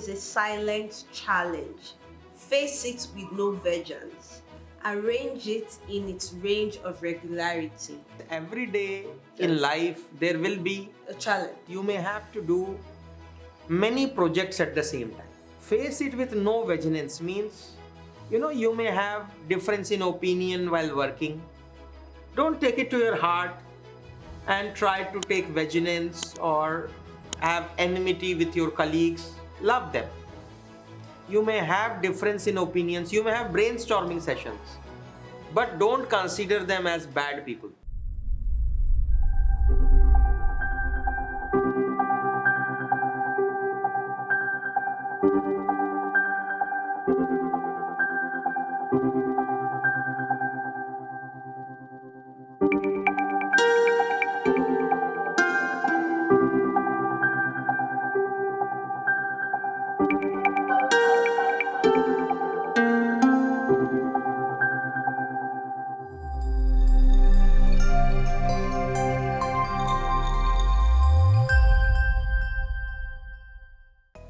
is a silent challenge. Face it with no vengeance. Arrange it in its range of regularity. Every day in life, there will be, A challenge. you may have to do many projects at the same time. Face it with no vigilance means, you may have difference in opinion while working. Don't take it to your heart and try to take vigilance or have enmity with your colleagues. Love them. You may have difference in opinions, you may have brainstorming sessions, but don't consider them as bad people.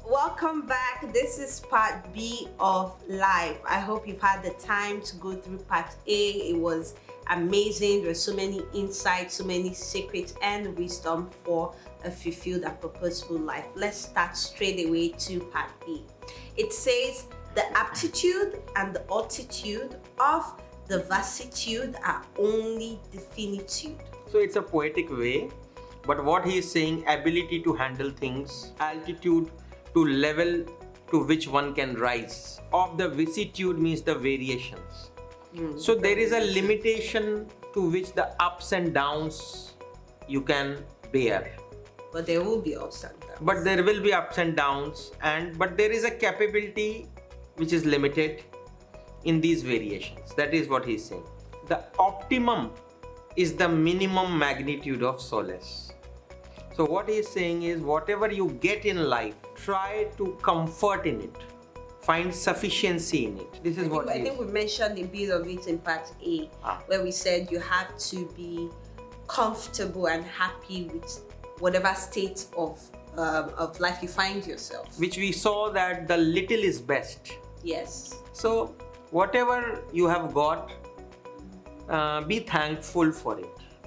Welcome back. This is part B of life. I hope you've had the time to go through part A. It was amazing. There were so many insights, so many secrets and wisdom for a fulfilled and purposeful life. Let's start straight away to part B. It says the aptitude and the altitude of the vicissitude are only the finitude. So it's a poetic way, but what he is saying, ability to handle things, altitude to level to which one can rise. Of the vicissitude means the variations. So there is a limitation to which the ups and downs you can bear. But there will be ups and downs. But there will be ups and downs, but there is a capability which is limited in these variations. That is what he is saying. The optimum is the minimum magnitude of solace. So what he is saying is, whatever you get in life, try to comfort in it. Find sufficiency in it. This is what I think we mentioned a bit of it in part A, where we said you have to be comfortable and happy with whatever state of life you find yourself. Which we saw that the little is best. Yes. So whatever you have got, be thankful for it.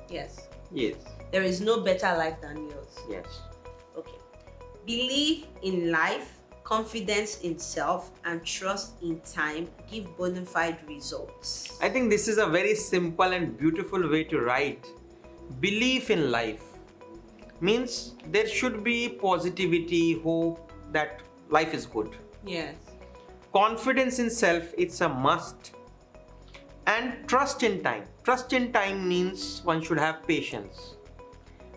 Yes. Yes. There is no better life than yours. Yes. Okay. Belief in life, confidence in self, and trust in time give bona fide results. I think this is a very simple and beautiful way to write. Belief in life means there should be positivity, hope that life is good. Yes. Confidence in self, it's a must. And trust in time. Trust in time means one should have patience.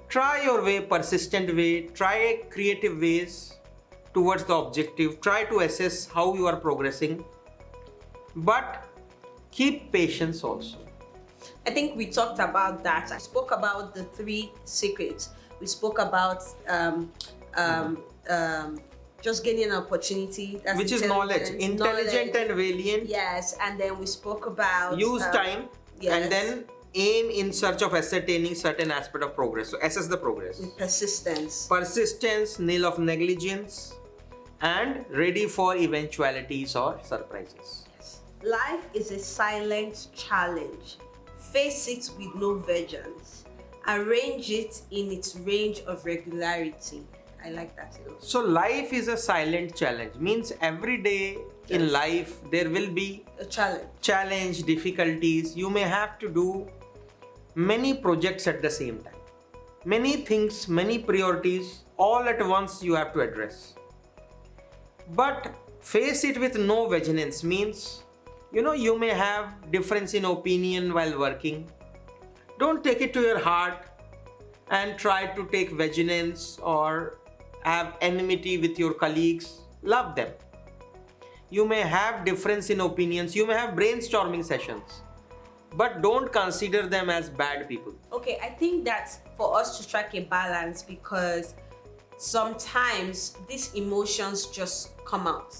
Try your way, persistent way, try creative ways towards the objective, try to assess how you are progressing, but keep patience also. I think we talked about that. I spoke about the 3 secrets. We spoke about just gaining an opportunity. That's which is knowledge, intelligent and valiant. Yes, and then we spoke about use time, yes, and then aim in search of ascertaining certain aspect of progress. So assess the progress. persistence. Persistence, nil of negligence, and ready for eventualities or surprises. Yes. Life is a silent challenge. Face it with no vengeance. Arrange it in its range of regularity. I like that too. So life is a silent challenge. Means every day in life there will be A challenge. difficulties. You may have to do many projects at the same time. Many things, many priorities, all at once you have to address. But face it with no vigilance means, you may have difference in opinion while working. Don't take it to your heart and try to take vigilance or have enmity with your colleagues. Love them. You may have difference in opinions, you may have brainstorming sessions, but don't consider them as bad people. Okay, I think that's for us to strike a balance, because sometimes these emotions just come out.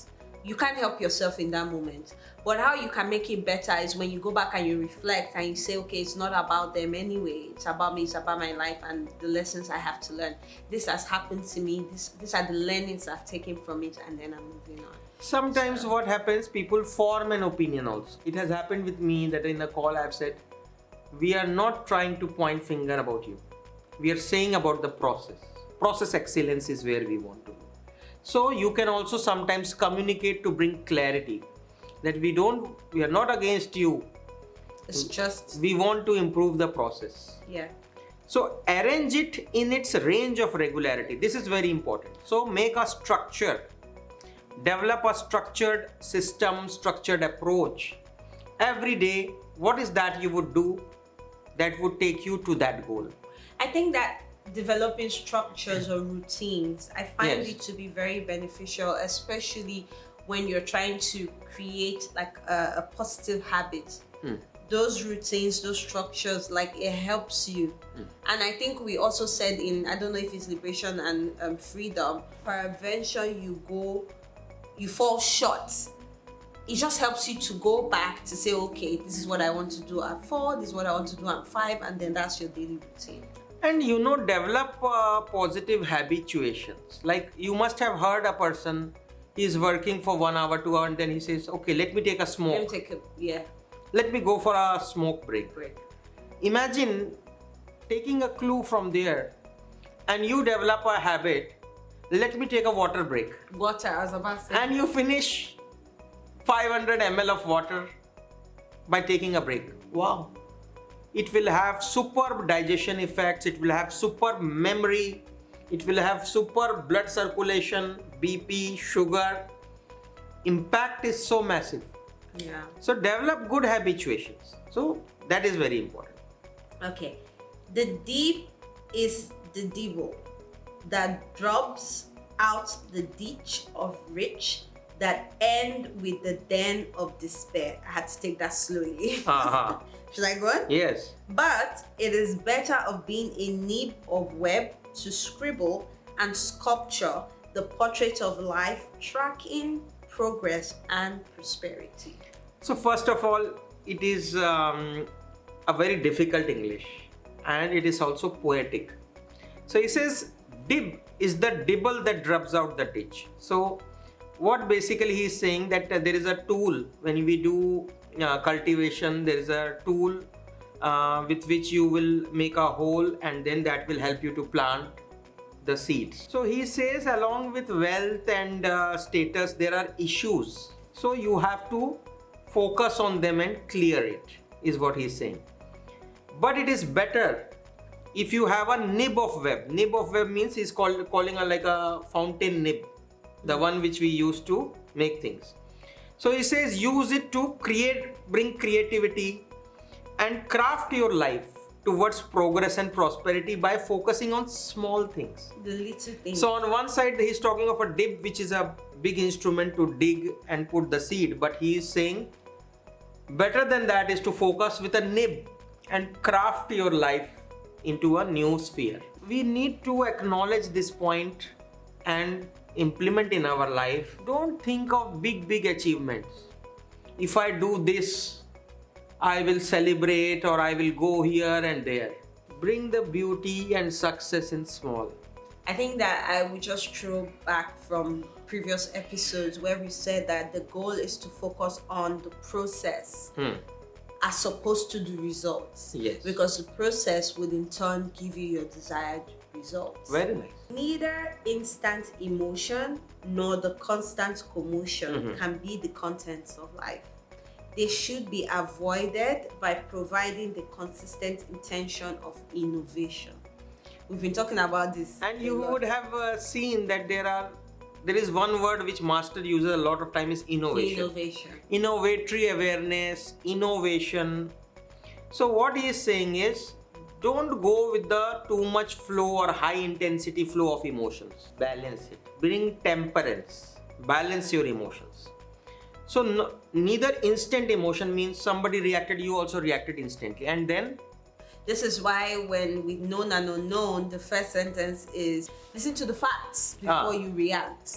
you can't help yourself in that moment. But how you can make it better is when you go back and you reflect and you say, okay, it's not about them anyway. It's about me. It's about my life and the lessons I have to learn. This has happened to me. These are the learnings I've taken from it, and then I'm moving on. Sometimes what happens, people form an opinion also. It has happened with me that in the call I've said, we are not trying to point finger about you. We are saying about the process. Process excellence is where we want to go. So you can also sometimes communicate to bring clarity that we are not against you. It's just, we want to improve the process. yeah. So arrange it in its range of regularity. This is very important. So make a structure. Develop a structured system, structured approach. Every day, what is that you would do that would take you to that goal? I think that developing structures or routines, I find Yes. it to be very beneficial, especially when you're trying to create like a positive habit. Those routines, those structures, like it helps you. And I think we also said in, I don't know if it's liberation and freedom, peradventure you fall short. It just helps you to go back to say, okay, this is what I want to do at 4, this is what I want to do at 5, and then that's your daily routine. And develop positive habituations. Like you must have heard a person, he is working for 1 hour, 2 hours, and then he says, okay, let me take a smoke. Let me go for a smoke break. Imagine taking a clue from there and you develop a habit, let me take a water break. Water, I was about to say. And you finish 500 ml of water by taking a break. Wow. It will have superb digestion effects, it will have superb memory, it will have superb blood circulation, BP, sugar. Impact is so massive. Yeah. So develop good habituations. So that is very important. Okay. The deep is the devil that drops out the ditch of rich that end with the den of despair. I had to take that slowly. Uh-huh. Should I go on? Yes. But it is better of being a nib of web to scribble and sculpture the portrait of life, tracking progress and prosperity. So first of all, it is a very difficult English and it is also poetic. So he says, dib is the dibble that drops out the ditch. So what basically he is saying that there is a tool when we do cultivation, there is a tool with which you will make a hole and then that will help you to plant the seeds. So he says along with wealth and status, there are issues. So you have to focus on them and clear it, is what he's saying. But it is better if you have a nib of web. Nib of web means he's calling like a fountain nib, the one which we use to make things. So he says use it to bring creativity and craft your life towards progress and prosperity by focusing on small things. The little things. So on one side he's talking of a dib, which is a big instrument to dig and put the seed, but he is saying better than that is to focus with a nib and craft your life into a new sphere. We need to acknowledge this point and implement in our life. Don't think of big achievements. If I do this, I will celebrate or I will go here and there. Bring the beauty and success in small. I think that I would just throw back from previous episodes where we said that the goal is to focus on the process as opposed to the results. Yes. Because the process will in turn give you your desired results. Very nice. Neither instant emotion nor the constant commotion can be the contents of life. They should be avoided by providing the consistent intention of innovation. We've been talking about this. And you would have seen that there is one word which master uses a lot of time is innovation. Innovation. Innovatory awareness, innovation. So what he is saying is, don't go with the too much flow or high intensity flow of emotions. Balance it. Bring temperance. Balance your emotions. So neither instant emotion means somebody reacted, you also reacted instantly. And then This is why when with known and unknown, the first sentence is listen to the facts before you react.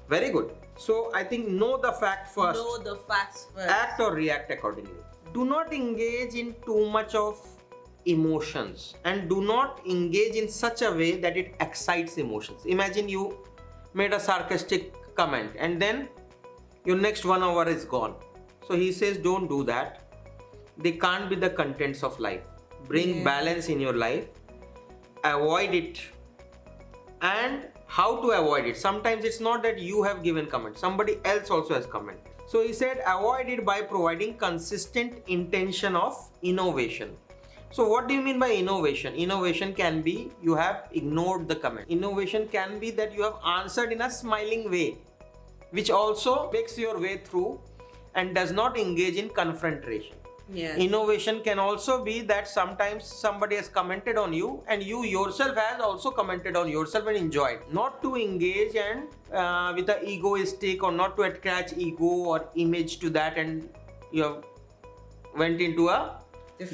Very good. So I think know the fact first. Know the facts first. Act or react accordingly. Do not engage in too much of emotions, and do not engage in such a way that it excites emotions. Imagine you made a sarcastic comment and then your next 1 hour is gone. So he says don't do that. They can't be the contents of life. Bring balance in your life. Avoid it. And how to avoid it? Sometimes it's not that you have given comment. Somebody else also has comment. So he said avoid it by providing consistent intention of innovation. So what do you mean by innovation? Innovation can be you have ignored the comment. Innovation can be that you have answered in a smiling way, which also makes your way through and does not engage in confrontation. Yeah. Innovation can also be that sometimes somebody has commented on you and you yourself has also commented on yourself and enjoyed. Not to engage and with an egoistic, or not to attach ego or image to that, and you have went into a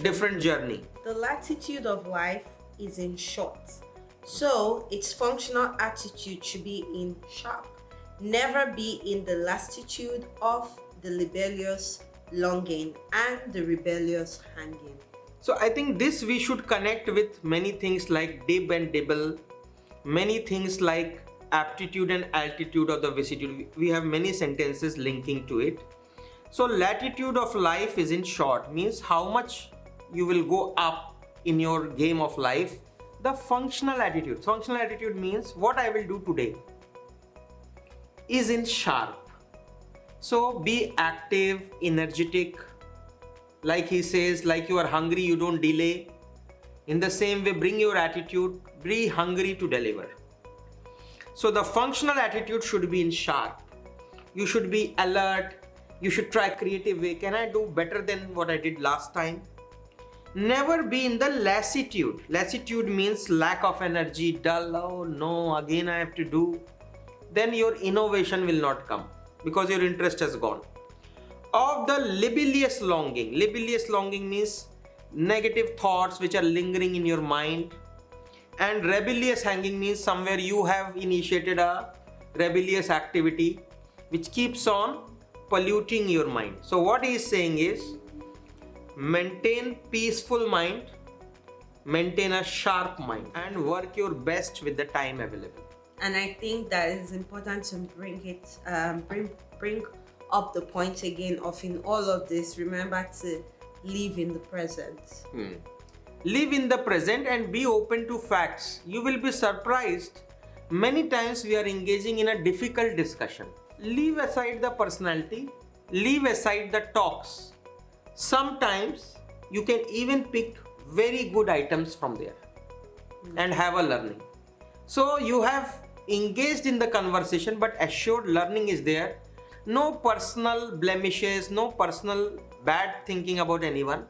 different journey. The latitude of life is in short. So its functional attitude should be in sharp. Never be in the lassitude of the libellous longing and the rebellious hanging. So I think this we should connect with many things like dib and dibble, many things like aptitude and altitude of the vicissitude. We have many sentences linking to it. So latitude of life is in short, means how much you will go up in your game of life. The functional attitude means what I will do today is in sharp. So be active, energetic. Like he says, like you are hungry, you don't delay. In the same way, bring your attitude, be hungry to deliver. So the functional attitude should be in sharp. You should be alert. You should try creative way. Can I do better than what I did last time? Never be in the lassitude. Lassitude means lack of energy, dull. Oh no, again I have to do. Then your innovation will not come, because your interest has gone. Of the libellous longing. Libellous longing means negative thoughts which are lingering in your mind. And rebellious hanging means somewhere you have initiated a rebellious activity which keeps on polluting your mind. So what he is saying is maintain peaceful mind, maintain a sharp mind, and work your best with the time available. And I think that it's important to bring up the point again of in all of this, remember to live in the present. Live in the present and be open to facts. You will be surprised. Many times we are engaging in a difficult discussion. Leave aside the personality, leave aside the talks. Sometimes you can even pick very good items from there and have a learning. So you have engaged in the conversation, but assured learning is there. No personal blemishes, no personal bad thinking about anyone,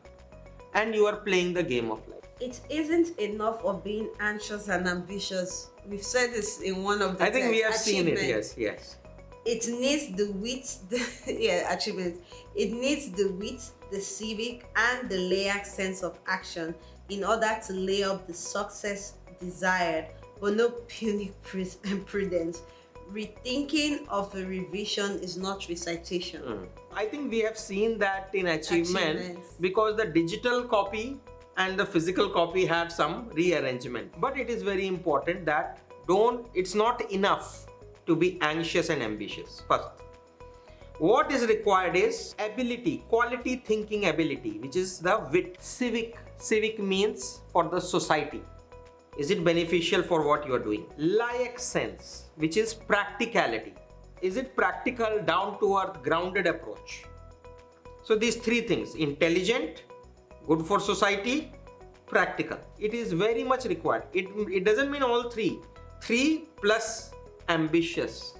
and you are playing the game of life. It isn't enough of being anxious and ambitious. We've said this in one of the I think we have seen it. Yes. It needs the wit, achievements. It needs the wit, the civic, and the layered sense of action in order to lay up the success desired, but no puny prudence. Rethinking of a revision is not recitation. I think we have seen that in achievement because the digital copy and the physical copy have some rearrangement. But it is very important that it's not enough to be anxious and ambitious. First, what is required is ability, quality thinking ability, which is the wit. Civic means for the society. Is it beneficial for what you are doing? Layak sense, which is practicality. Is it practical, down to earth, grounded approach? So these three things: intelligent, good for society, practical. It is very much required. It doesn't mean all three. 3 plus ambitious.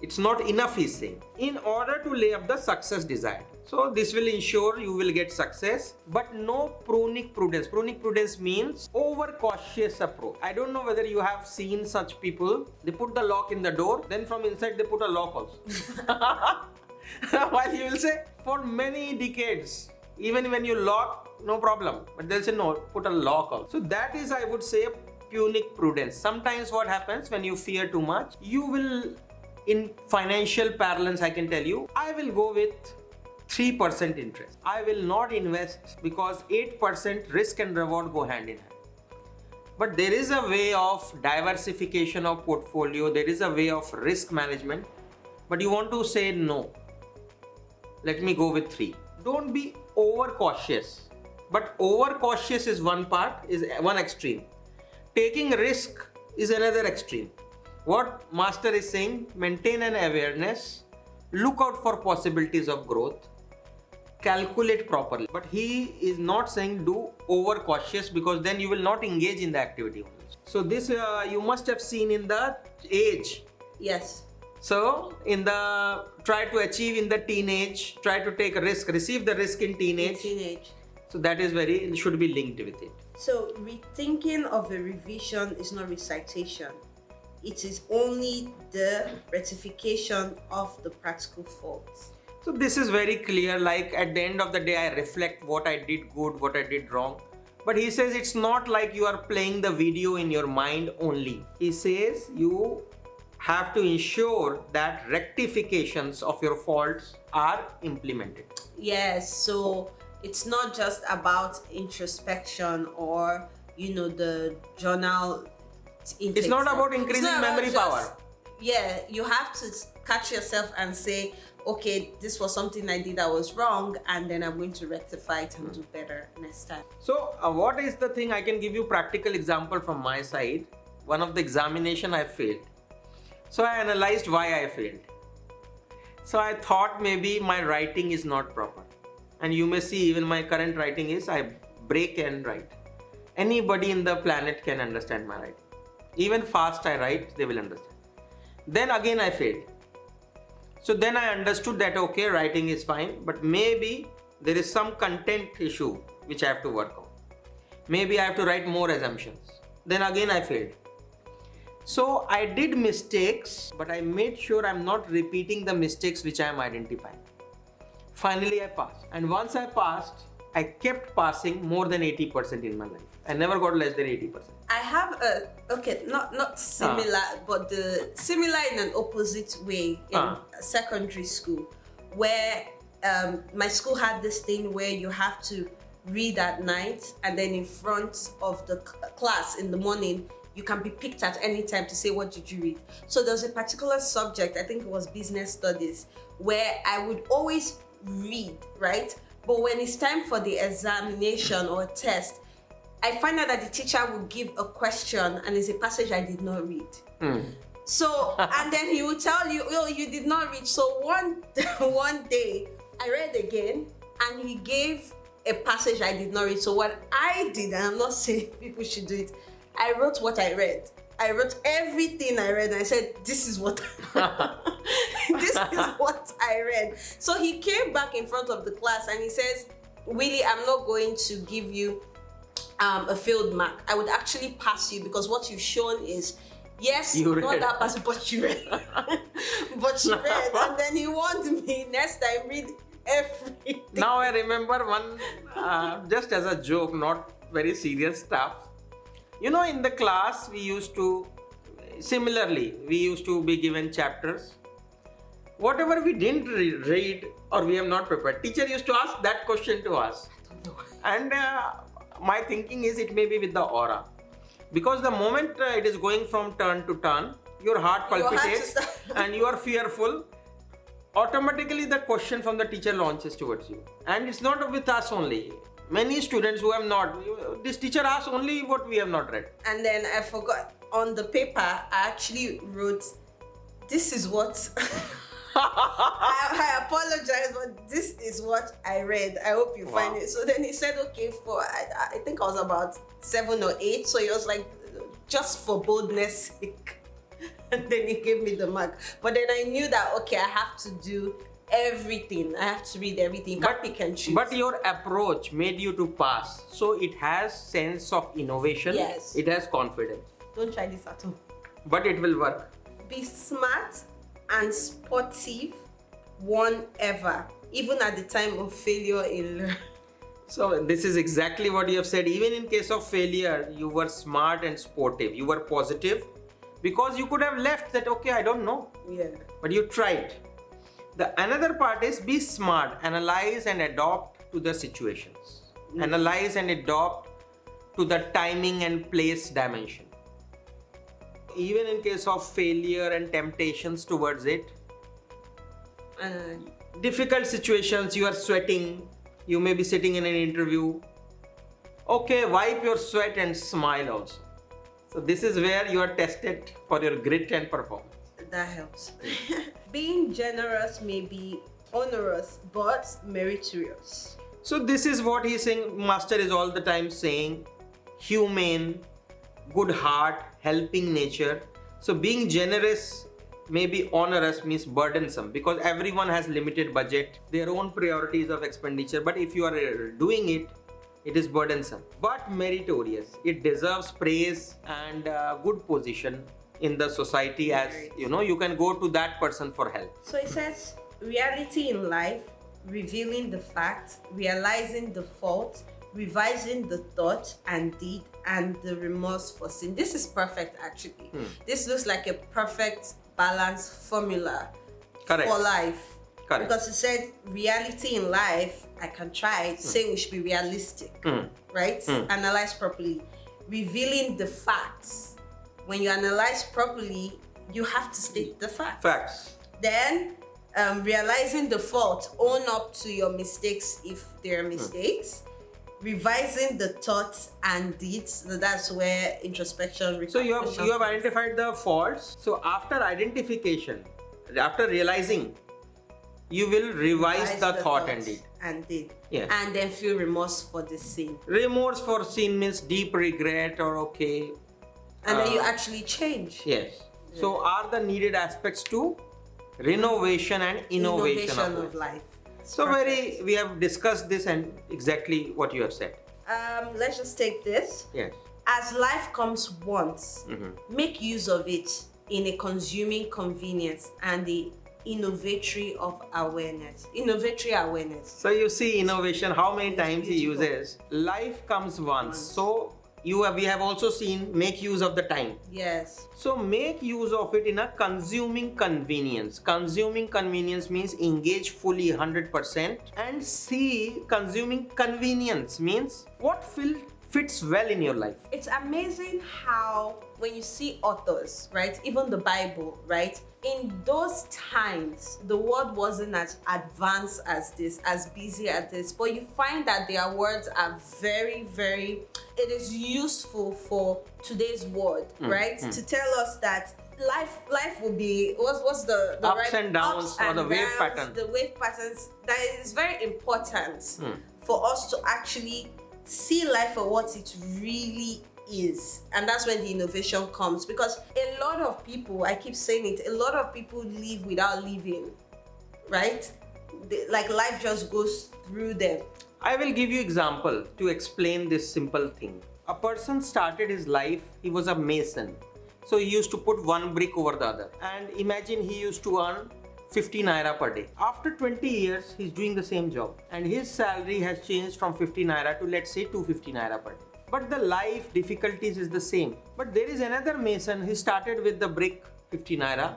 It's not enough, he's saying, in order to lay up the success desired. So this will ensure you will get success, but no prunic prudence. Prunic prudence means overcautious approach. I don't know whether you have seen such people. They put the lock in the door, then from inside they put a lock also. While you will say, for many decades, Even when you lock, no problem. But they'll say, no, put a lock also. So that is, I would say, punic prudence. Sometimes what happens when you fear too much, you will, in financial parlance, I can tell you, I will go with 3% interest. I will not invest because 8% risk and reward go hand in hand. But there is a way of diversification of portfolio, there is a way of risk management, but you want to say no. Let me go with 3. Don't be overcautious. But overcautious is one part, is one extreme. Taking risk is another extreme. What master is saying, maintain an awareness, look out for possibilities of growth, calculate properly. But he is not saying do overcautious, because then you will not engage in the activity. So this you must have seen in the age. Yes. So in the try to achieve in the teenage, try to take a risk, receive the risk in teenage. So that is very, should be linked with it. So rethinking of a revision is not recitation. It is only the rectification of the practical faults. So this is very clear, like at the end of the day, I reflect what I did good, what I did wrong. But he says it's not like you are playing the video in your mind only. He says you have to ensure that rectifications of your faults are implemented. Yes, so it's not just about introspection or, the journal intake. It's not about increasing memory power. Yeah, you have to catch yourself and say, okay, this was something I did that was wrong, and then I'm going to rectify it and do better next time. So what is the thing? I can give you practical example from my side. One of the examination I failed. So I analyzed why I failed. So I thought maybe my writing is not proper. And you may see even my current writing is I break and write. Anybody in the planet can understand my writing. Even fast I write, they will understand. Then again I failed. So then I understood that okay, writing is fine, but maybe there is some content issue which I have to work on. Maybe I have to write more assumptions. Then again I failed. So I did mistakes, but I made sure I'm not repeating the mistakes which I am identifying. Finally I passed. And once I passed, I kept passing more than 80% in my life. I never got less than 80%. I have not similar, but the similar in an opposite way in secondary school, where my school had this thing where you have to read at night, and then in front of the class in the morning, you can be picked at any time to say, what did you read? So there's a particular subject, I think it was business studies, where I would always read, right? But when it's time for the examination or test, I find out that the teacher would give a question and it's a passage I did not read. So, and then he would tell you, oh, you did not read. So one day I read again and he gave a passage I did not read. So what I did, and I'm not saying people should do it, I wrote what I read. I wrote everything I read and I said, this is what this is what I read. So he came back in front of the class and he says, Willie, I'm not going to give you a failed mark. I would actually pass you because what you've shown is, yes, you not read. that pass, but you read. But you read. And then he warned me, next time read everything. Now I remember one, just as a joke, not very serious stuff. In the class we used to, similarly, we used to be given chapters. Whatever we didn't read or we have not prepared, teacher used to ask that question to us. And my thinking is it may be with the aura. Because the moment it is going from turn to turn, your heart palpitates and you are fearful. Automatically the question from the teacher launches towards you. And it's not with us only. Many students who have not, this teacher asks only what we have not read. And then I forgot, on the paper, I actually wrote, this is what, I apologize, but this is what I read. I hope you find it. So then he said, okay, I think I was about 7 or 8. So he was like, just for boldness sake. And then he gave me the mark. But then I knew that, okay, I have to do everything. I have to read everything. You can't pick and choose. But your approach made you to pass. So it has sense of innovation. Yes. It has confidence. Don't try this at home. But it will work. Be smart and sportive, one ever, even at the time of failure in learning. So this is exactly what you have said. Even in case of failure, you were smart and sportive. You were positive because you could have left that, okay, I don't know. Yeah. But you tried. The another part is be smart, analyze and adopt to the situations. Analyze and adopt to the timing and place dimension. Even in case of failure and temptations towards it, difficult situations, you are sweating, you may be sitting in an interview. Okay, wipe your sweat and smile also. So this is where you are tested for your grit and performance. That helps. Being generous may be onerous but meritorious. So this is what he's saying. Master is all the time saying humane, good heart, helping nature. So being generous may be onerous means burdensome because everyone has limited budget, their own priorities of expenditure. But if you are doing it, it is burdensome but meritorious. It deserves praise and good position in the society, as you know, you can go to that person for help. So it says reality in life, revealing the facts, realizing the fault, revising the thought and deed, and the remorse for sin. This is perfect actually. This looks like a perfect balanced formula Correct. for life. Correct. Because it said reality in life, I can try it, say we should be realistic, right? Analyze properly. Revealing the facts. When you analyze properly, you have to state the facts. Facts. Then realizing the fault, own up to your mistakes if there are mistakes. Revising the thoughts and deeds. So that's where introspection. So you have identified the faults. So after identification, after realizing, you will revise the thought and deed. And deed. Yeah. And then feel remorse for the sin. Remorse for sin means deep regret or okay. And then you actually change. Yes. So are the needed aspects to renovation and innovation of life. So we have discussed this and exactly what you have said. Let's just take this. Yes. As life comes once, make use of it in a consuming convenience and the innovatory awareness. So you see innovation, how many times he uses life comes once. So we have also seen make use of the time. Yes. So make use of it in a consuming convenience. Consuming convenience means engage fully 100%, and see consuming convenience means what fits well in your life. It's amazing how when you see authors, right, even the Bible, right, in those times the world wasn't as advanced as this, as busy as this, but you find that their words are very, very, it is useful for today's world, right? To tell us that life will be what's the ups right and downs or the wave pattern. The wave patterns, that is very important for us to actually see life for what it really is. And that's when the innovation comes, because a lot of people, I keep saying it, a lot of people live without living, right? Like life just goes through them. I will give you example to explain this simple thing. A person started his life, he was a mason, so he used to put one brick over the other, and imagine he used to earn 50 naira per day. After 20 years, he's doing the same job and his salary has changed from 50 naira to, let's say, 250 naira per day. But the life difficulties is the same. But there is another mason, he started with the brick 50 naira.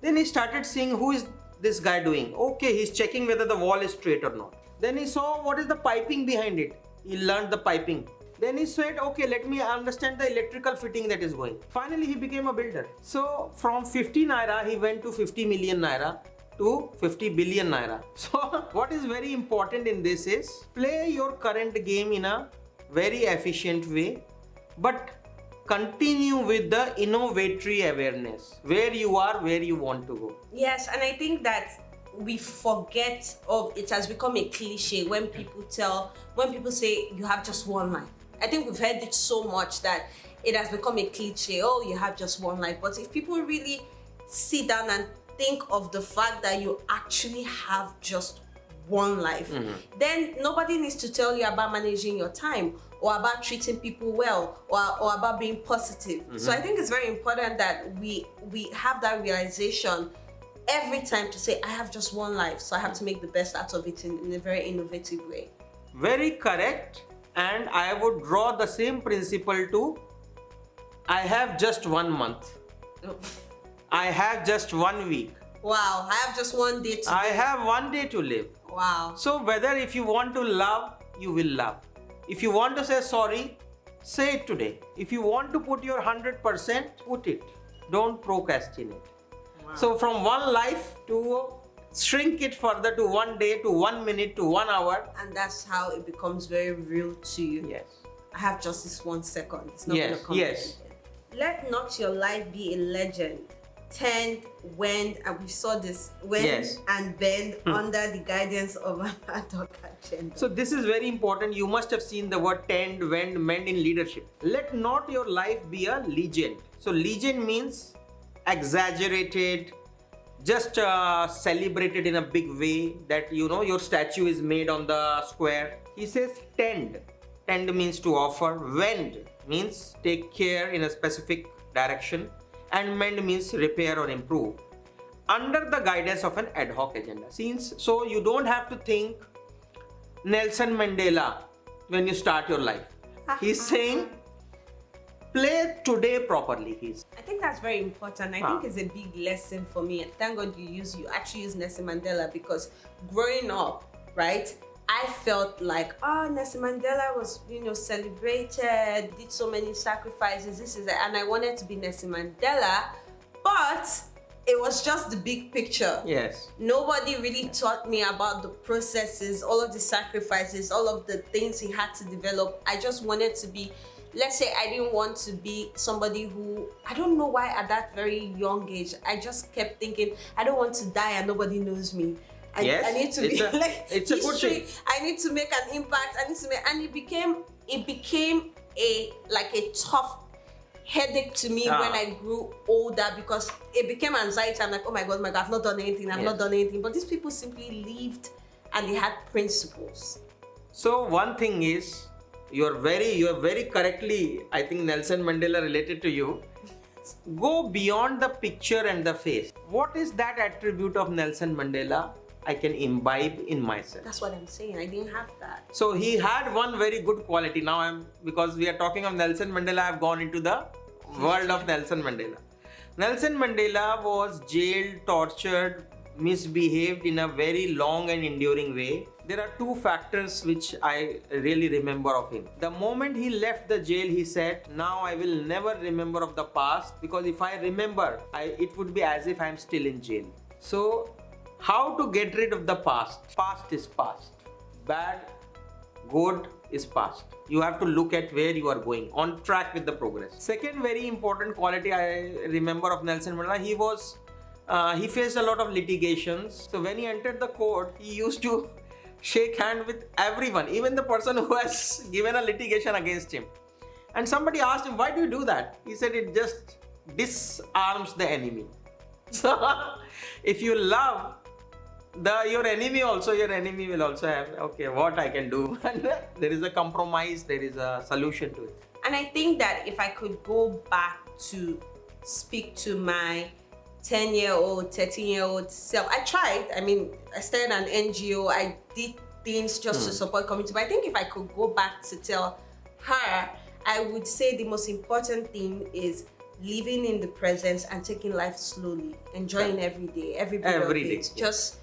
Then he started seeing who is this guy doing. Okay, he's checking whether the wall is straight or not. Then he saw what is the piping behind it. He learned the piping. Then he said, okay, let me understand the electrical fitting that is going. Finally, he became a builder. So from 50 naira, he went to 50 million naira to 50 billion naira. So what is very important in this is play your current game in a very efficient way, but continue with the innovatory awareness. Where you are, where you want to go. Yes, and I think that we forget, or it has become a cliche when people say you have just one life. I think we've heard it so much that it has become a cliche. Oh, you have just one life. But if people really sit down and think of the fact that you actually have just one life, then nobody needs to tell you about managing your time or about treating people well or about being positive. So I think it's very important that we have that realization every time to say, I have just one life, so I have to make the best out of it in a very innovative way. Very correct. And I would draw the same principle to I have just 1 month. I have just 1 week. Wow, I have just one day to I live. have 1 day to live. Wow. So whether if you want to love, you will love. If you want to say sorry, say it today. If you want to put your 100%, put it. Don't procrastinate. Wow. So from one life to shrink it further to 1 day, to 1 minute, to 1 hour. And that's how it becomes very real to you. Yes. I have just this 1 second. It's not Yes, gonna come yes. again. Let not your life be a legend. Tend, wend, and we saw this, wend Yes. and bend under the guidance of an ad hoc agenda. So this is very important. You must have seen the word tend, wend, mend in leadership. Let not your life be a legend. So legend means exaggerated, just celebrated in a big way, that your statue is made on the square. He says tend. Tend means to offer. Wend means take care in a specific direction. And mend means repair or improve under the guidance of an ad hoc agenda. So you don't have to think Nelson Mandela when you start your life. He's saying play today properly. I think that's very important. I think it's a big lesson for me. Thank God you actually use Nelson Mandela, because growing up, right, I felt like, Nelson Mandela was, celebrated, did so many sacrifices, this is it, and I wanted to be Nelson Mandela, but it was just the big picture. Yes. Nobody really taught me about the processes, all of the sacrifices, all of the things he had to develop. I just wanted to be, let's say I didn't want to be somebody who, I don't know why at that very young age, I just kept thinking, I don't want to die and nobody knows me. I need to be like it's a good thing. I need to make an impact. And it became a tough headache to me when I grew older, because it became anxiety. I'm like, oh my god, I've not done anything. I've not done anything. But these people simply lived and they had principles. So one thing is, you are very correctly, I think Nelson Mandela related to you. Go beyond the picture and the face. What is that attribute of Nelson Mandela I can imbibe in myself? That's what I'm saying. I didn't have that. So he had one very good quality. Now because we are talking of Nelson Mandela, I've gone into the world of Nelson Mandela. Nelson Mandela was jailed, tortured, misbehaved in a very long and enduring way. There are two factors which I really remember of him. The moment he left the jail, he said, now I will never remember of the past, because if I remember, it would be as if I am still in jail. So how to get rid of the past? Past is past. Bad, good is past. You have to look at where you are going, on track with the progress. Second very important quality I remember of Nelson Mandela, he faced a lot of litigations. So when he entered the court, he used to shake hand with everyone, even the person who has given a litigation against him. And somebody asked him, why do you do that? He said, it just disarms the enemy. So if you love your enemy will also have, okay, what I can do. And there is a compromise, there is a solution to it. And I think that if I could go back to speak to my 10-year-old, 13-year-old self, I tried. I started an NGO. I did things just to support community. But I think if I could go back to tell her, I would say the most important thing is living in the present and taking life slowly, enjoying every day, every day. Just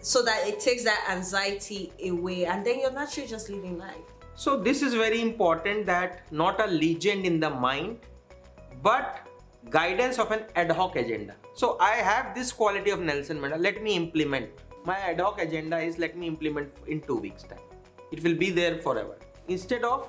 so that it takes that anxiety away, and then you're naturally just living life. So this is very important, that not a legend in the mind, but guidance of an ad hoc agenda. So I have this quality of Nelson Mandela. Let me implement. My ad hoc agenda is, let me implement in 2 weeks' time. It will be there forever. Instead of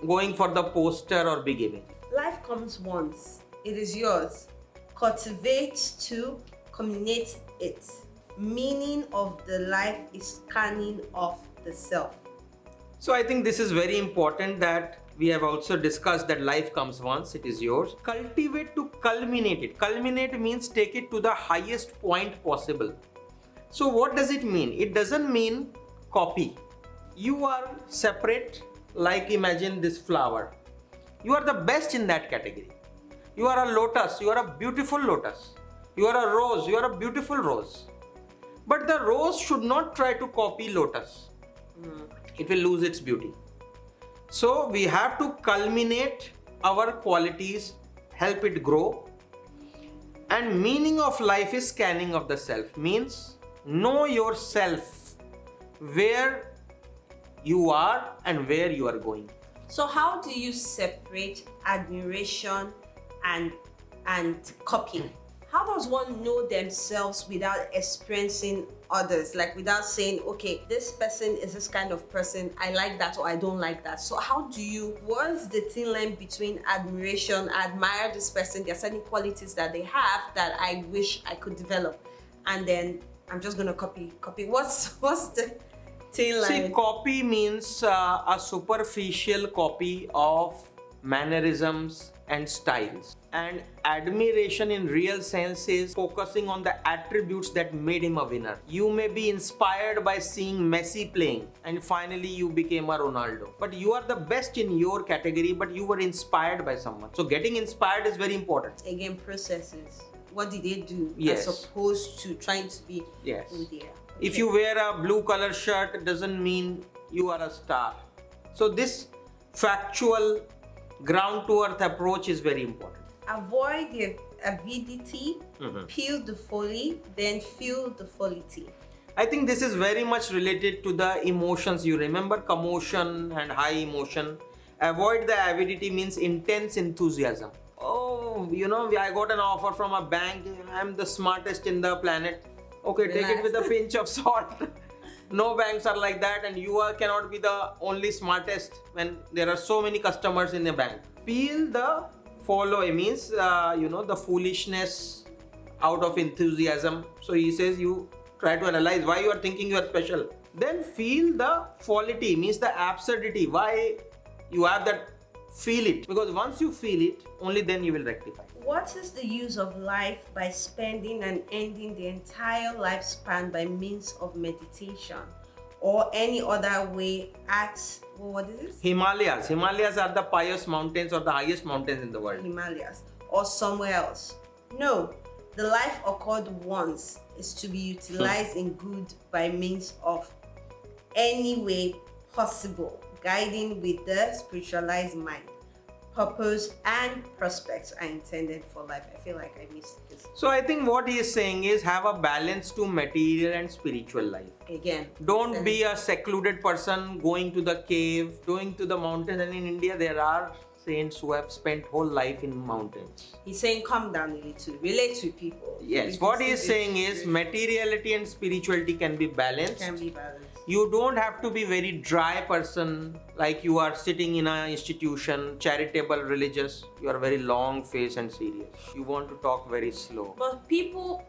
going for the poster or big image. Life comes once. It is yours. Cultivate to communicate it. Meaning of the life is scanning off the self. So I think this is very important, that we have also discussed that life comes once, it is yours. Cultivate to culminate it. Culminate means take it to the highest point possible. So what does it mean? It doesn't mean copy. You are separate, like imagine this flower. You are the best in that category. You are a lotus, you are a beautiful lotus. You are a rose, you are a beautiful rose. But the rose should not try to copy lotus. it will lose its beauty. So we have to culminate our qualities, help it grow. And meaning of life is scanning of the self, means know yourself, where you are and where you are going. So how do you separate admiration and copy? How does one know themselves without experiencing others? Like without saying, okay, this person is this kind of person, I like that or I don't like that. So what's the thin line between admiration, I admire this person, there are certain qualities that they have that I wish I could develop, and then I'm just gonna copy. What's the thin line? See, copy means a superficial copy of mannerisms and styles. And admiration in real sense is focusing on the attributes that made him a winner. You may be inspired by seeing Messi playing and finally you became a Ronaldo. But you are the best in your category, but you were inspired by someone. So getting inspired is very important. Again, processes. What did they do Yes. as opposed to trying to be Yes. in there? If you wear a blue color shirt, doesn't mean you are a star. So this factual ground to earth approach is very important. Avoid the avidity, peel the folly, then feel the folity. I think this is very much related to the emotions. You remember commotion and high emotion. Avoid the avidity means intense enthusiasm. Oh, I got an offer from a bank. I'm the smartest in the planet. Okay, take it with a pinch of salt. No banks are like that, and cannot be the only smartest when there are so many customers in a bank. Peel the follow means the foolishness out of enthusiasm. So he says you try to analyze why you are thinking you are special. Then feel the folity means the absurdity. Why you have that, feel it, because once you feel it, only then you will rectify. What is the use of life by spending and ending the entire lifespan by means of meditation or any other way at, what is this? Himalayas. Himalayas are the pious mountains or the highest mountains in the world. Himalayas or somewhere else? No, the life occurred once is to be utilized in good by means of any way possible, guiding with the spiritualized mind. Purpose and prospects are intended for life. I feel like I missed this. So I think what he is saying is have a balance to material and spiritual life. Again, Don't be a secluded person going to the cave, going to the mountains. And in India, there are saints who have spent whole life in mountains. He's saying come down a little, relate with people. Yes, what he is saying is materiality and spirituality can be balanced. Can be balanced. You don't have to be very dry person, like you are sitting in an institution, charitable, religious. You are very long face and serious. You want to talk very slow. But people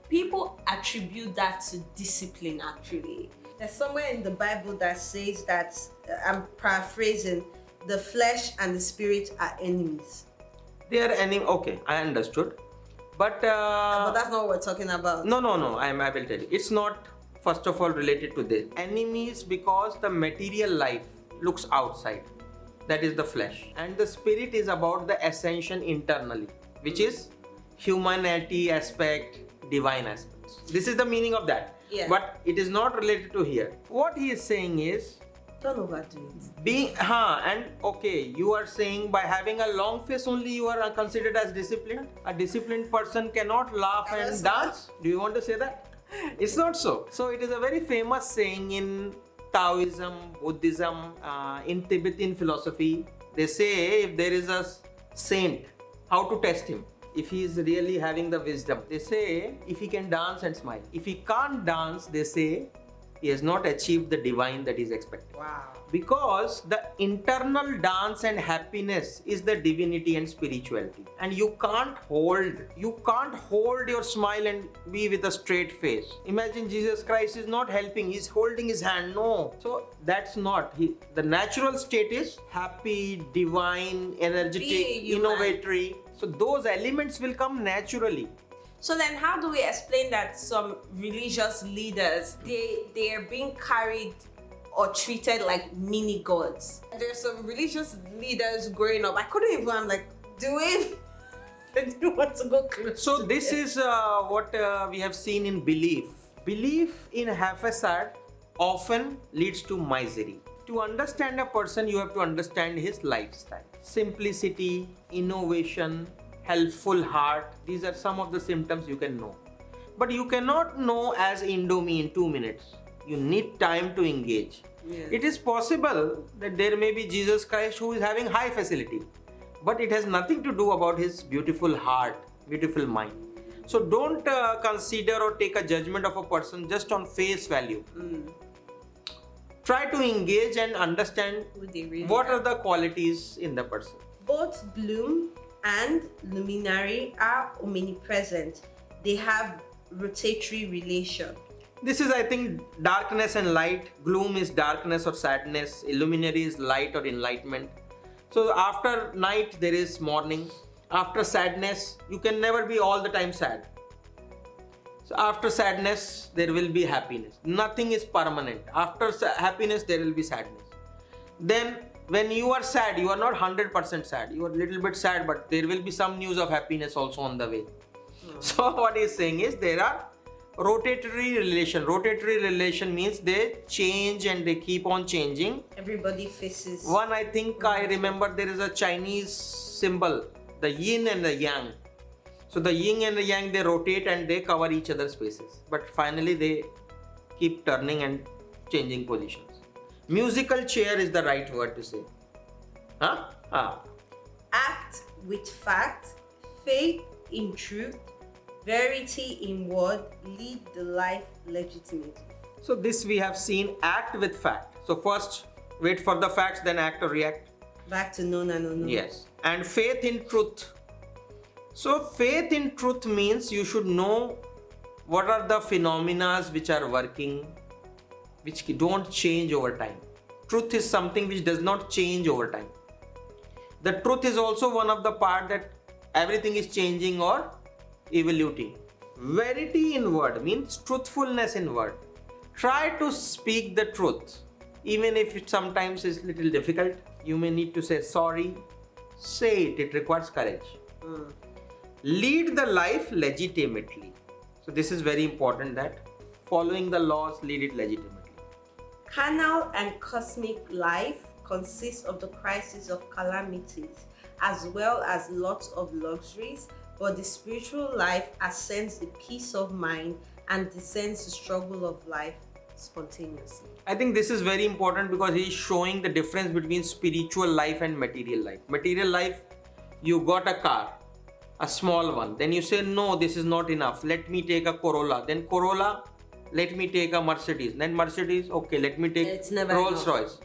attribute that to discipline. Actually, there's somewhere in the Bible that says that I'm paraphrasing. The flesh and the spirit are enemies. They are okay, I understood. But that's not what we're talking about. No. I will tell you. It's not, first of all, related to this. Enemies because the material life looks outside. That is the flesh. And the spirit is about the ascension internally, which is humanity aspect, divine aspects. This is the meaning of that. Yeah. But it is not related to here. What he is saying is, don't overdo it. You are saying by having a long face only you are considered as disciplined. A disciplined person cannot laugh and dance. Do you want to say that? It's not so. So it is a very famous saying in Taoism, Buddhism, in Tibetan philosophy. They say if there is a saint, how to test him? If he is really having the wisdom. They say if he can dance and smile. If he can't dance, they say he has not achieved the divine that is expected. Wow. Because the internal dance and happiness is the divinity and spirituality. And you can't hold your smile and be with a straight face. Imagine Jesus Christ is not helping, he's holding his hand. No. So that's not. The natural state is happy, divine, energetic, innovatory. So those elements will come naturally. So then how do we explain that some religious leaders, they are being carried or treated like mini gods? There's some religious leaders growing up. I couldn't even, I'm like, I didn't want to go close. So this is what we have seen in belief. Belief in haphazard often leads to misery. To understand a person, you have to understand his lifestyle. Simplicity, innovation, helpful heart, these are some of the symptoms you can know. But you cannot know as Indomie in 2 minutes. You need time to engage. Yeah. It is possible that there may be Jesus Christ who is having high facility, but it has nothing to do about his beautiful heart, beautiful mind. So don't consider or take a judgment of a person just on face value. Try to engage and understand Who they really what are. are the qualities in the person. Both gloom and luminary are omnipresent. They have rotatory relation. This is, I think, darkness and light. Gloom is darkness or sadness. Illuminary is light or enlightenment. So after night, there is morning. After sadness, you can never be all the time sad. So after sadness, there will be happiness. Nothing is permanent. After happiness, there will be sadness. Then when you are sad, you are not 100% sad. You are a little bit sad, but there will be some news of happiness also on the way. So what he's saying is there are rotatory relation. Rotatory relation means they change and they keep on changing. Everybody faces. One, I think I remember there is a Chinese symbol, the yin and the yang. So the yin and the yang, they rotate and they cover each other's spaces. But finally they keep turning and changing positions. Musical chair is the right word to say. Huh? Act with fact, faith in truth, verity in word, lead the life legitimately. So this we have seen, act with fact. So first wait for the facts, then act or react. Back to no. Yes. And faith in truth. So faith in truth means you should know what are the phenomena which are working, which don't change over time. Truth is something which does not change over time. The truth is also one of the part that everything is changing or evoluting. Verity in word means truthfulness in word. Try to speak the truth. Even if it sometimes is little difficult, you may need to say sorry. Say it, it requires courage. Lead the life legitimately. So this is very important, that following the laws, lead it legitimately. Carnal and cosmic life consists of the crisis of calamities as well as lots of luxuries, but the spiritual life ascends the peace of mind and descends the struggle of life spontaneously. I think this is very important because he is showing the difference between spiritual life and material life. Material life, you got a car, a small one, then you say no, this is not enough, let me take a Corolla, then Corolla, let me take a Mercedes, then Mercedes, okay, let me take It's never Rolls enough. Royce.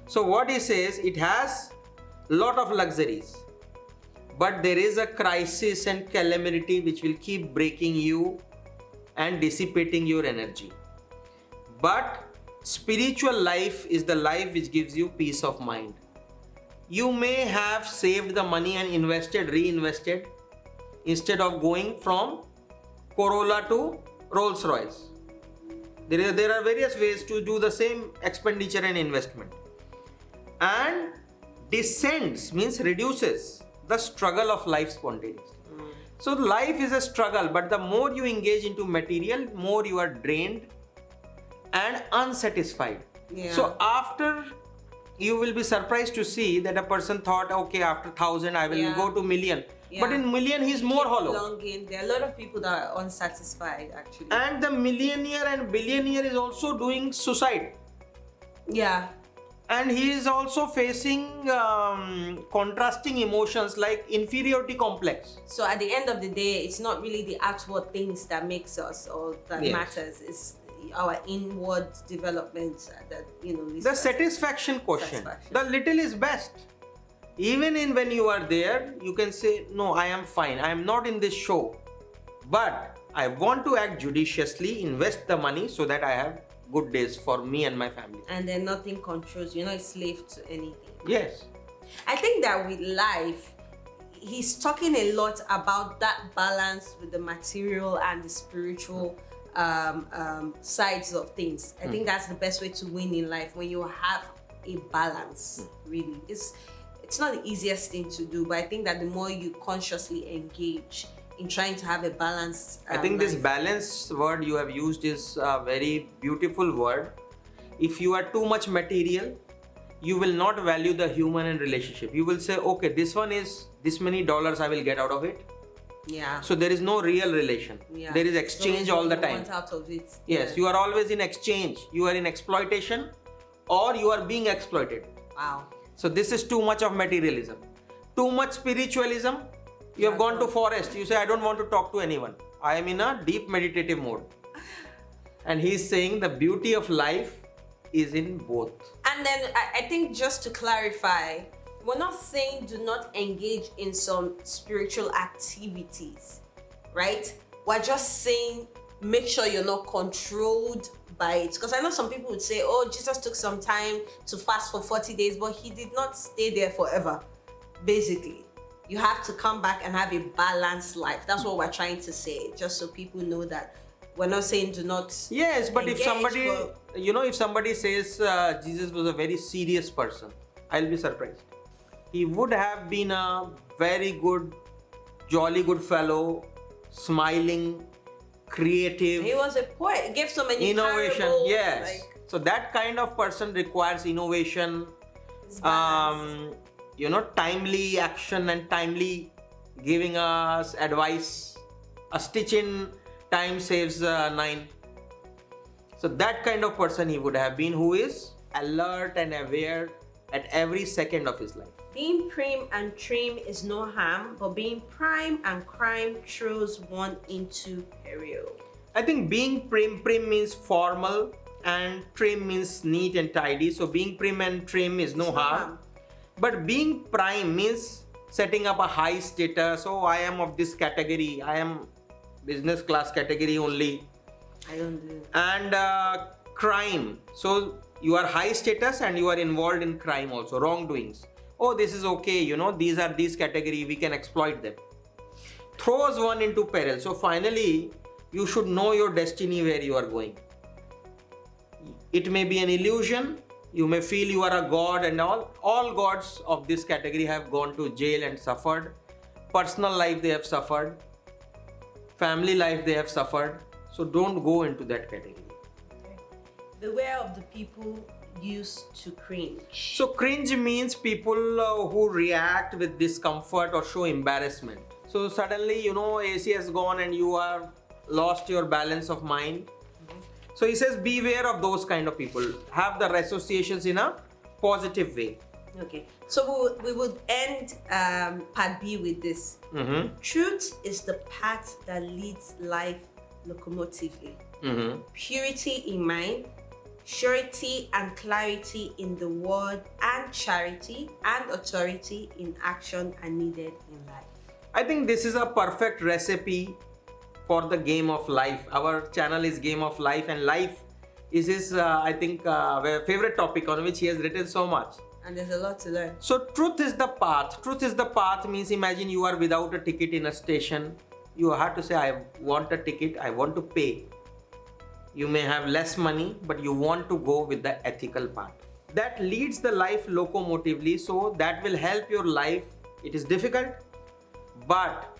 So what he says, it has lot of luxuries, but there is a crisis and calamity which will keep breaking you and dissipating your energy. But spiritual life is the life which gives you peace of mind. You may have saved the money and reinvested, instead of going from Corolla to Rolls Royce. There are various ways to do the same expenditure and investment. And descends means reduces the struggle of life spontaneously. So life is a struggle, but the more you engage into material, more you are drained and unsatisfied. Yeah. So after, you will be surprised to see that a person thought, okay, after 1,000 I will Yeah. go to million. But Yeah. in million he's more hollow. Longing. There are a lot of people that are unsatisfied actually. And the millionaire and billionaire is also doing suicide. Yeah. And he is also facing contrasting emotions like inferiority complex. So at the end of the day, it's not really the outward things that makes us or that Yes. matters. It's our inward development that leads The us. satisfaction quotient. Satisfaction. The little is best. Even when you are there, you can say, no, I am fine. I am not in this show. But I want to act judiciously, invest the money so that I have good days for me and my family. And then nothing controls. You're not a slave to anything. Yes. I think that with life, he's talking a lot about that balance with the material and the spiritual sides of things. I think that's the best way to win in life, when you have a balance. Really, it's not the easiest thing to do, but I think that the more you consciously engage in trying to have a balanced I think this life. balanced word you have used is a very beautiful word. If you are too much material, you will not value the human and relationship. You will say, okay, this one is this many dollars I will get out of it. Yeah. So there is no real relation. Yeah. There is exchange all the time. Want out of it. Yes, Yeah. you are always in exchange. You are in exploitation or you are being exploited. Wow. So this is too much of materialism. Too much spiritualism. You have gone to forest. You say, I don't want to talk to anyone. I am in a deep meditative mode. And he's saying the beauty of life is in both. And then I think just to clarify, we're not saying do not engage in some spiritual activities, right? We're just saying make sure you're not controlled by it. Because I know some people would say, oh, Jesus took some time to fast for 40 days, but he did not stay there forever. Basically, you have to come back and have a balanced life. That's what we're trying to say, just so people know that we're not saying do not. Yes, but engage, if somebody, but if somebody says Jesus was a very serious person, I'll be surprised. He would have been a very good, jolly good fellow, smiling, creative, he was a poet. He gave so many innovation. parables, Yes. like, So that kind of person requires innovation, it's balanced. timely action and timely giving us advice. A stitch in time saves 9. So that kind of person he would have been, who is alert and aware at every second of his life. Being prim and trim is no harm, but being prime and crime throws one into peril. I think being prim means formal and trim means neat and tidy. So being prim and trim is no harm. But being prime means setting up a high status. Oh, I am of this category. I am business class category only. I don't do it. And crime. So you are high status and you are involved in crime also, wrongdoings. Oh, this is okay. These are these category. We can exploit them. Throws one into peril. So finally, you should know your destiny, where you are going. It may be an illusion. You may feel you are a god and all. All gods of this category have gone to jail and suffered. Personal life they have suffered. Family life they have suffered. So don't go into that category. Beware of the people used to cringe. So cringe means people who react with discomfort or show embarrassment. So suddenly, AC has gone and you are lost your balance of mind. So he says, beware of those kind of people. Have the associations in a positive way. Okay, so we would end part B with this. Truth is the path that leads life locomotively. Purity in mind, surety and clarity in the word, and charity and authority in action are needed in life. I think this is a perfect recipe for the game of life. Our channel is Game of Life, and life is his, favorite topic on which he has written so much. And there's a lot to learn. So truth is the path. Truth is the path means, imagine you are without a ticket in a station. You have to say, I want a ticket, I want to pay. You may have less money, but you want to go with the ethical path. That leads the life locomotively, so that will help your life. It is difficult, but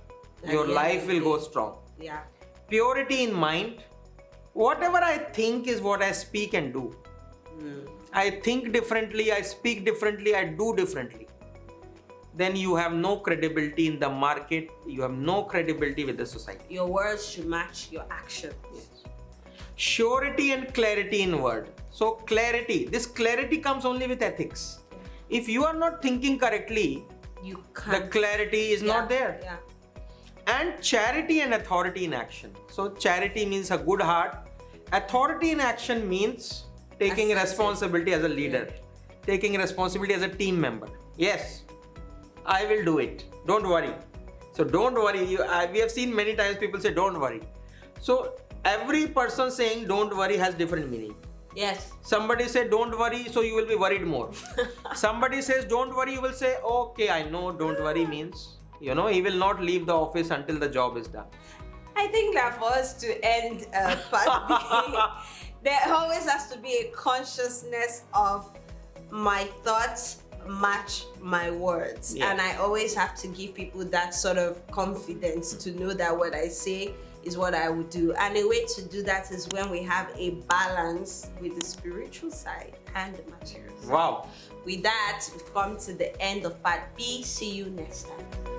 your life will go strong. Yeah. Purity in mind. Whatever I think is what I speak and do. I think differently, I speak differently, I do differently. Then you have no credibility in the market, you have no credibility with the society. Your words should match your actions. Yes. Surety and clarity in word. So clarity, this clarity comes only with ethics. If you are not thinking correctly, You can't. the clarity is not there. Yeah. And charity and authority in action. So charity means a good heart. Authority in action means taking Assertive. responsibility as a leader, taking responsibility as a team member. Yes, I will do it. Don't worry. So don't worry. We have seen many times people say don't worry. So every person saying don't worry has different meaning. Yes. Somebody say don't worry, so you will be worried more. Somebody says don't worry, you will say okay, I know don't worry means, he will not leave the office until the job is done. I think that for us to end part B, there always has to be a consciousness of my thoughts match my words. Yeah. And I always have to give people that sort of confidence to know that what I say is what I would do. And a way to do that is when we have a balance with the spiritual side and the material side. Wow. With that, we've come to the end of part B. See you next time.